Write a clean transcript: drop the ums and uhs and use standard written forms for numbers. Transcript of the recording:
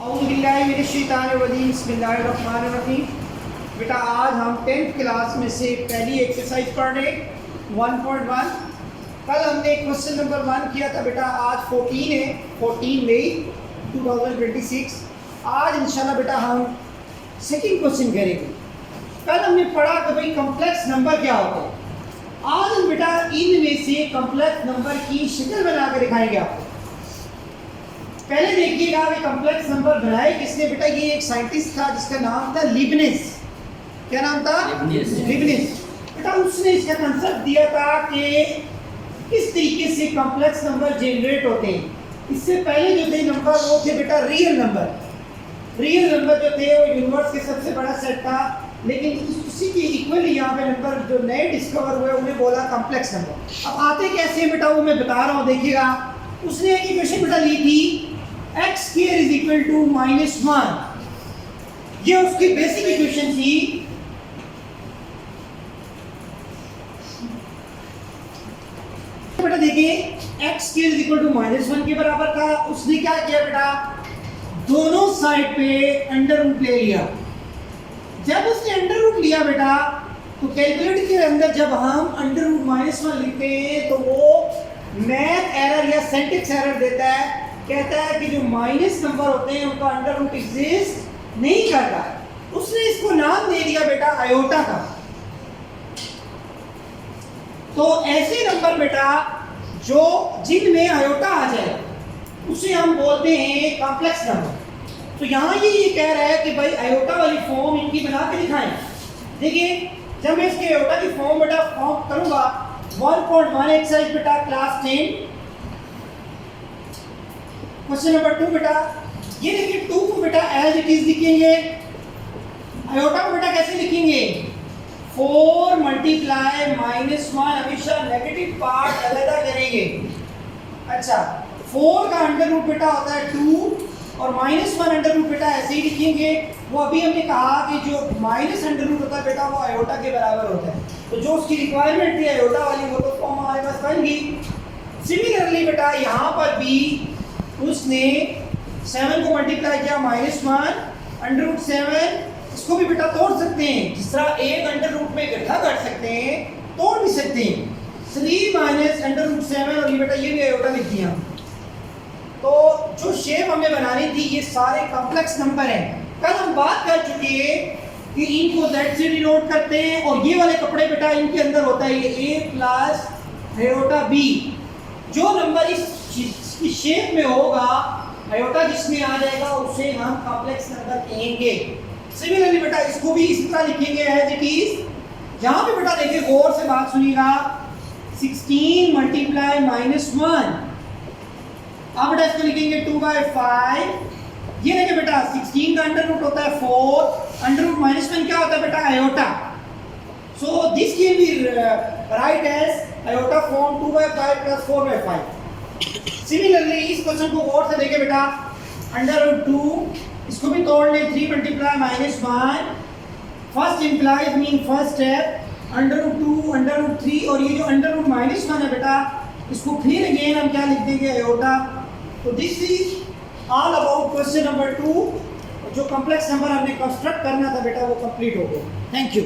बिस्मिल्लाहिर्रहमानिर्रहीम। बेटा आज हम 10th क्लास में से पहली एक्सरसाइज पढ़ रहे 1.1। कल हमने क्वेश्चन नंबर 1 किया था बेटा। आज 14 है, 14 मई 2026। आज इंशाल्लाह बेटा हम सेकंड क्वेश्चन करेंगे। कल हमने पढ़ा कि भाई कॉम्प्लेक्स नंबर क्या होता है। आज हम बेटा इनमें से कॉम्प्लेक्स नंबर की शक्ल बना कर दिखाएंगे आपको। पहले देखिएगा कि कॉम्प्लेक्स नंबर बनाए किसने बेटा। ये एक साइंटिस्ट था जिसका नाम था लिबनिज। क्या नाम था? लिबनिज। बेटा उसने इसका कंसेप्ट दिया था कि किस तरीके से कॉम्प्लेक्स नंबर जनरेट होते हैं। इससे पहले जो थे नंबर वो थे बेटा रियल नंबर। रियल नंबर जो थे वो यूनिवर्स के सबसे बड़ा सेट था, लेकिन उसी के इक्वली यहाँ पे नंबर जो नए डिस्कवर हुए उन्हें बोला कॉम्प्लेक्स नंबर। अब आते कैसे हैं बेटा वो मैं बता रहा हूँ। देखिएगा उसने एक इक्वेशन बेटा ली थी x square is equal to -1। ये उसकी बेसिक इक्वेशन थी। बेटा देखिए x square is equal to -1 के बराबर था। उसने क्या किया बेटा, दोनों साइड पे अंडर रूट ले लिया। जब उसने अंडर रूट लिया बेटा तो कैलकुलेटर के अंदर जब हम अंडर रूट -1 लिखते हैं तो वो मैथ एरर या सिंटैक्स एरर देता है। कहता है कि जो माइनस नंबर होते हैं उनका अंडर रूट एग्जिस्ट नहीं करता। उसने इसको नाम दे दिया बेटा आयोटा का। तो ऐसे नंबर बेटा जो जिनमें आयोटा आ जाए उसे हम बोलते हैं कॉम्प्लेक्स नंबर। तो यहाँ ये कह रहा है कि भाई आयोटा वाली फॉर्म इनकी बना के दिखाएं। देखिए जब मैं इसके आयोटा की फॉर्म बेटा फॉर्म करूंगा 1.1 एक्सरसाइज बेटा क्लास 10 क्वेश्चन नंबर 2 बेटा। ये देखिए 2 को बेटा एज इट इज लिखेंगे। आयोटा को बेटा कैसे लिखेंगे, 4 मल्टीप्लाई -1। हमेशा नेगेटिव पार्ट अलग करेंगे। अच्छा 4 का अंडर रूट बेटा होता है 2 और -1 अंडर रूट बेटा ऐसे ही लिखेंगे। वो अभी हमने कहा कि जो माइनस अंडर रूट होता है बेटा वो आयोटा के बराबर होता है। तो जो उसकी रिक्वायरमेंट थी आयोटा वाली वो तो फॉर्म हमारे पास बन गई। सिमिलरली बेटा यहाँ पर भी उसने 7 को मल्टीप्लाई किया -1 अंडर रूट 7। इसको भी बेटा तोड़ सकते हैं, जिस तरह एक अंडर रूट में इकट्ठा कर सकते हैं तोड़ भी सकते हैं। 3 माइनस अंडर रूट 7 और ये बेटा ये भी आयोटा लिख दिया। तो जो शेप हमें बनानी थी ये सारे कॉम्प्लेक्स नंबर हैं। कल हम बात कर चुके हैं कि इनको z से डिनोट करते हैं और ये वाले कपड़े बेटा इनके अंदर होता है ये a प्लस आयोटा b। जो नंबर इस शेप में होगा आयोटा जिसमें आ जाएगा उसे हम कॉम्प्लेक्स नंबर कहेंगे। सिमिलरली बेटा इसको भी इसी तरह लिखेंगे एज इट इज। यहाँ पे बेटा देखिए गौर से बात सुनिएगा, 16 मल्टीप्लाई -1। अब बेटा इसको लिखेंगे 2/5। ये देखिए बेटा 16 का अंडर रूट होता है 4, अंडर रूट -1 क्या होता है बेटा iota. So this can be right as iota form 2/5 plus 4/5। Similarly इस क्वेश्चन को और से देखें बेटा, अंडर रूट 2 इसको भी तोड़ ले 3 multiply -1। First implies mean first step under root 2 under root 3 और ये जो अंडर रूट -1 है बेटा इसको फिर अगेन हम क्या लिख देंगे आयोटा। तो this is all about question number 2। जो कॉम्प्लेक्स नंबर हमने कंस्ट्रक्ट करना था बेटा वो कंप्लीट हो गया। Thank you.